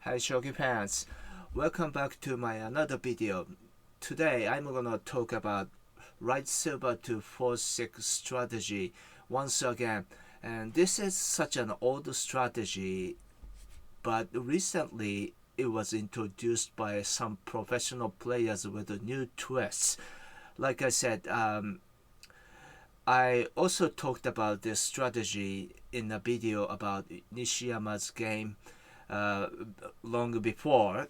Hi Shogi fans, welcome back to my another video. Today I'm gonna talk about right silver to 4-6 strategy once again, and this is such an old strategy, but recently it was introduced by some professional players with a new twists. Like I said, I also talked about this strategy in a video about Nishiyama's game uh, long before,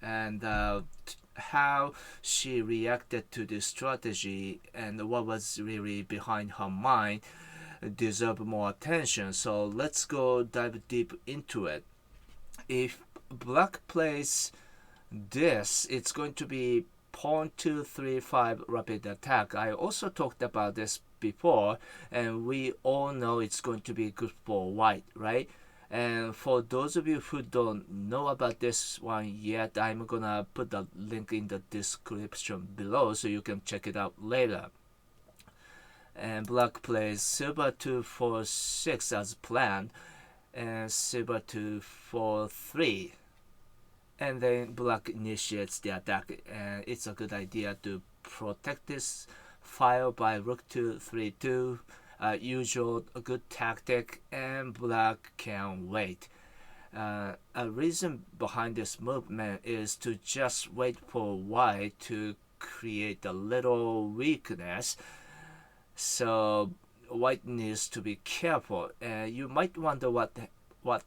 and how she reacted to this strategy and what was really behind her mind deserve more attention. So let's go dive deep into it. If black plays this, it's going to be pawn 2 3 5 rapid attack. I also talked about this before, and we all know it's going to be good for white, right? And for those of you who don't know about this one yet, I'm gonna put the link in the description below so you can check it out later. And black plays silver 2 4 6 as planned, and silver 2 4 3, and then black initiates the attack, and it's a good idea to protect this file by rook 2 3 2. Usual a good tactic, and black can wait. A reason behind this movement is to just wait for white to create a little weakness, so white needs to be careful. You might wonder what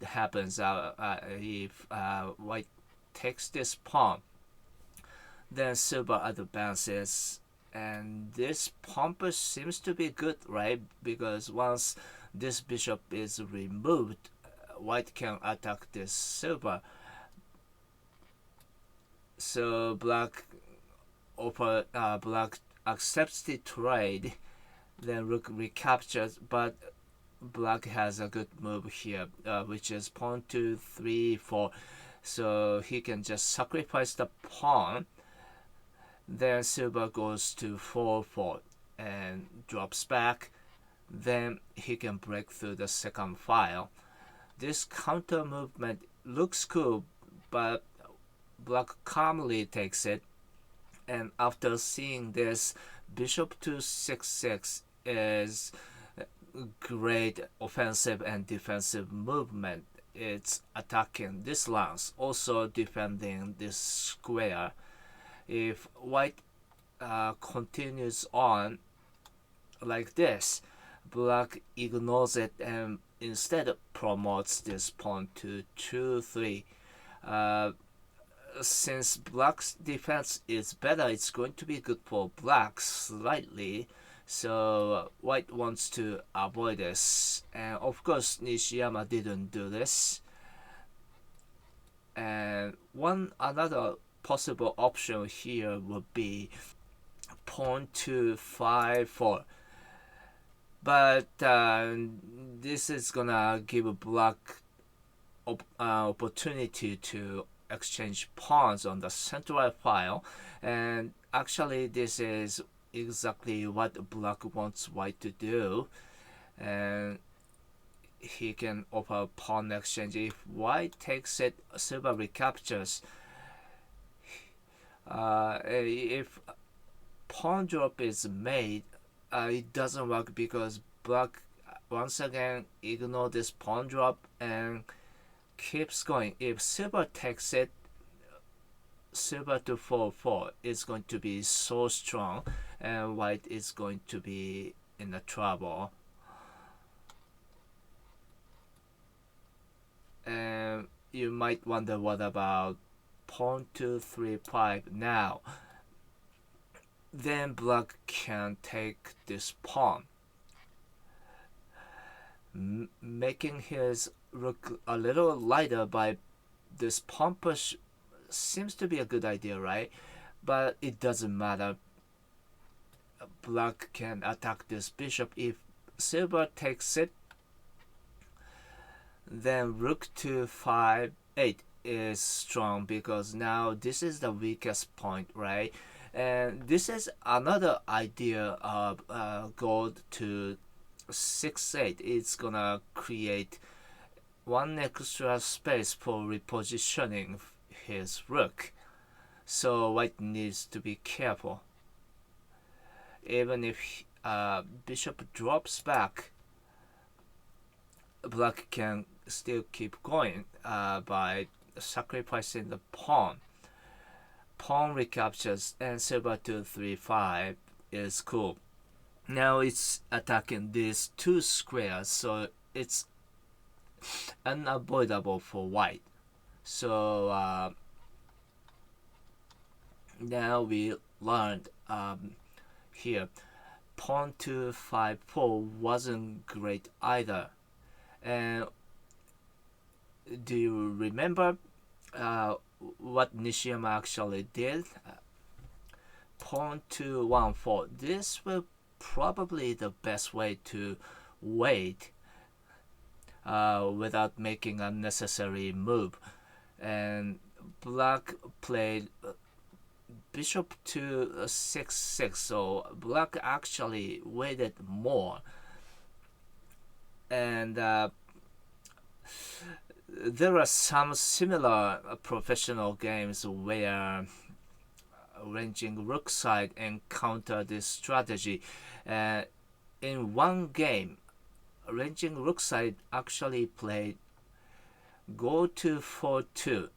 happens if white takes this pawn. Then silver advances, and this pawn push seems to be good, right? Because once this bishop is removed, white can attack this silver. So black accepts the trade, then rook recaptures, but black has a good move here, which is pawn 2 3 4. So he can just sacrifice the pawn. Then silver goes to 4 4 and drops back. Then he can break through the second file. This counter movement looks cool, but black calmly takes it. And after seeing this, bishop to 6 6 is great offensive and defensive movement. It's attacking this lines, also defending this square. If white continues on like this, black ignores it and instead promotes this pawn to 2 3. Since black's defense is better, it's going to be good for black slightly. So white wants to avoid this, and of course Nishiyama didn't do this. And another possible option here would be pawn 2 5 4, but this is gonna give black opportunity to exchange pawns on the central file, and actually this is exactly what black wants white to do, and he can offer pawn exchange. If white takes it, silver recaptures. If pawn drop is made, it doesn't work because black once again ignore this pawn drop and keeps going. If silver takes it, silver to 4 4 is going to be so strong, and white is going to be in the trouble. And you might wonder, what about pawn 2 3 5 now? Then black can take this pawn, making his rook a little lighter by this pawn push. Seems to be a good idea, right? But it doesn't matter. Black can attack this bishop. If silver takes it, then rook to 5 8 is strong, because now this is the weakest point, right? And this is another idea of gold to 6 8. It's gonna create one extra space for repositioning his rook. So white needs to be careful. Even if bishop drops back, black can still keep going by sacrificing the pawn. Pawn recaptures and silver 2-3-5 is cool. Now it's attacking these two squares, so it's unavoidable for white. So now we learned here pawn 2-5-4 wasn't great either. And do you remember what Nishiyama actually did? Pawn 2-1-4. This will probably the best way to wait without making unnecessary move. And black played bishop to 6-6, so black actually waited more. And there are some similar professional games where ranging rook side encounter this strategy. In one game, ranging rook side actually played go to 4-2.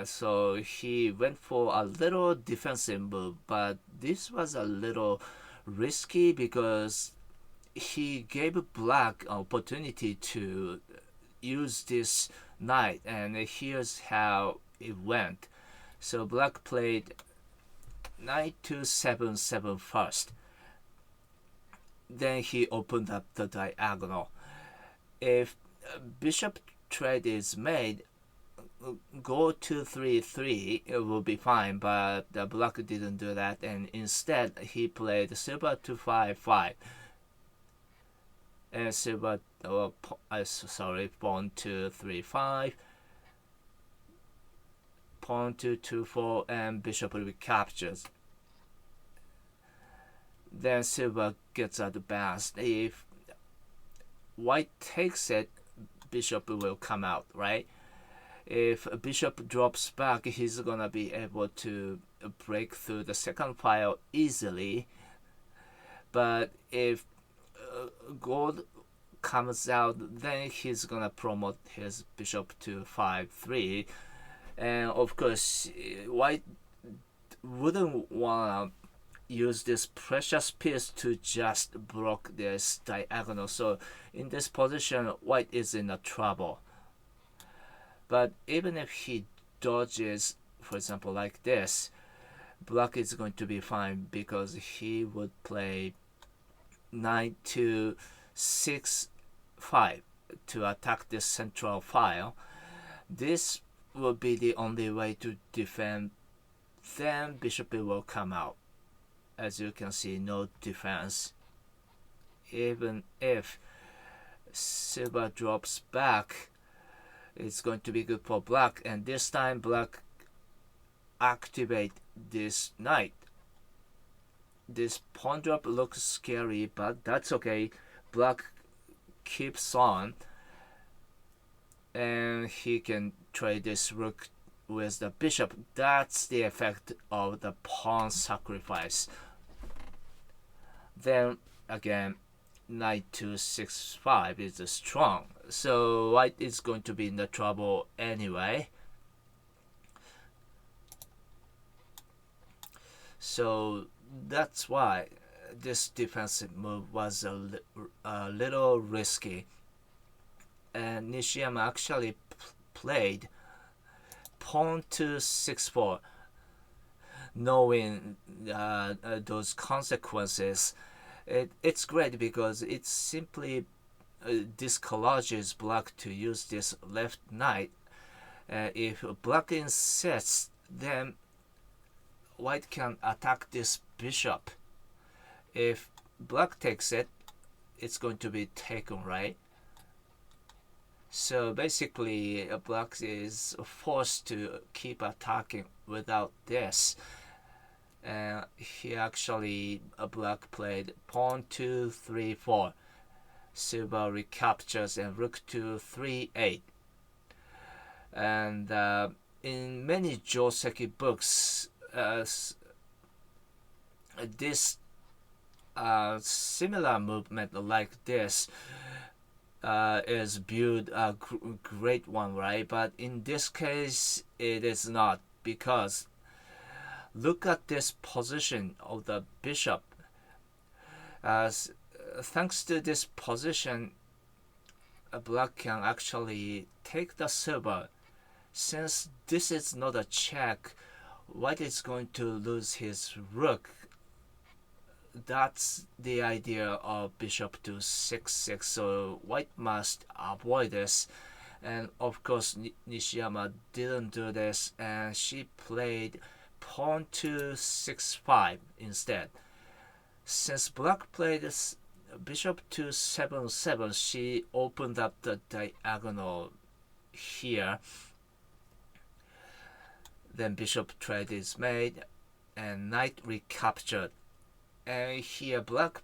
So he went for a little defensive move, but this was a little risky because he gave black an opportunity to use this knight, and here's how it went. So black played knight to 7-7 first. Then he opened up the diagonal. If bishop trade is made, go to 3-3, it will be fine, but the black didn't do that, and instead he played silver to 5-5. And silver, pawn to 3-5, pawn to 2-4, and bishop recaptures. Then silver gets advanced. If white takes it, bishop will come out, right? If bishop drops back, he's gonna be able to break through the second file easily. But if gold comes out, then he's gonna promote his bishop to 5-3. And of course, white wouldn't wanna use this precious piece to just block this diagonal. So in this position, white is in a trouble. But even if he dodges, for example, like this, black is going to be fine because he would play knight to 6-5 to attack this central file. This will be the only way to defend. Then bishop will come out. As you can see, no defense. Even if silver drops back, it's going to be good for black, and this time black activate this knight. This pawn drop looks scary, but that's okay. Black keeps on, and he can trade this rook with the bishop. That's the effect of the pawn sacrifice. Then again, knight to 6-5 is strong, so white is going to be in the trouble anyway. So that's why this defensive move was a little risky, and Nishiyama actually played pawn to 6-4, knowing those consequences. It's great because it simply discourages black to use this left knight. If black insists, then white can attack this bishop. If black takes it, it's going to be taken, right? So basically, black is forced to keep attacking without this. He actually, black played pawn to 3-4. Silver recaptures and rook to 3-8. And in many Joseki books, this similar movement like this is viewed a great one, right? But in this case, it is not, because look at this position of the bishop. Thanks to this position, black can actually take the silver. Since this is not a check, white is going to lose his rook. That's the idea of bishop to 6-6, so white must avoid this. And of course Nishiyama didn't do this, and she played pawn to 6-5 instead. Since black played bishop to 7-7, she opened up the diagonal here. Then bishop trade is made and knight recaptured. And here black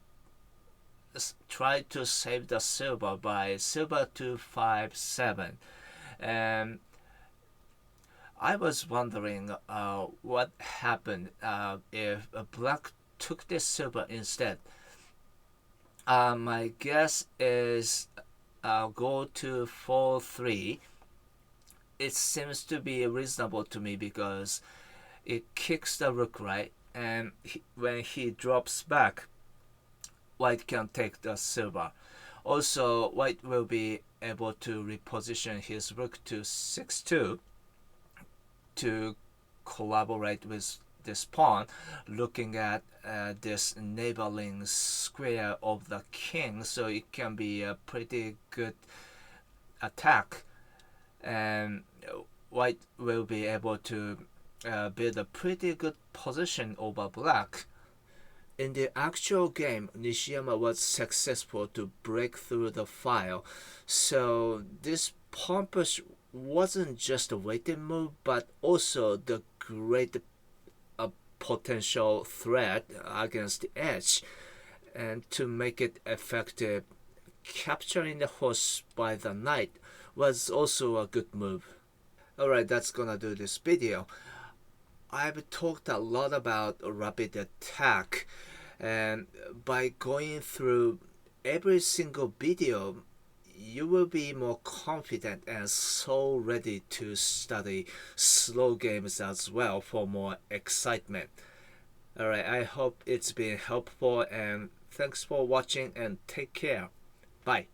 tried to save the silver by silver to 5-7. And I was wondering what happened if black took this silver instead. My guess is go to 4-3. It seems to be reasonable to me because it kicks the rook, right? And when he drops back, white can take the silver. Also, white will be able to reposition his rook to 6-2 to collaborate with this pawn, looking at this neighboring square of the king, so it can be a pretty good attack, and white will be able to build a pretty good position over black. In the actual game, Nishiyama was successful to break through the file, so this pawn push wasn't just a waiting move, but also the great potential threat against the edge. And to make it effective, capturing the horse by the knight was also a good move. Alright, that's gonna do this video. I've talked a lot about rapid attack, and by going through every single video, you will be more confident and so ready to study slow games as well for more excitement. Alright, I hope it's been helpful, and thanks for watching and take care. Bye.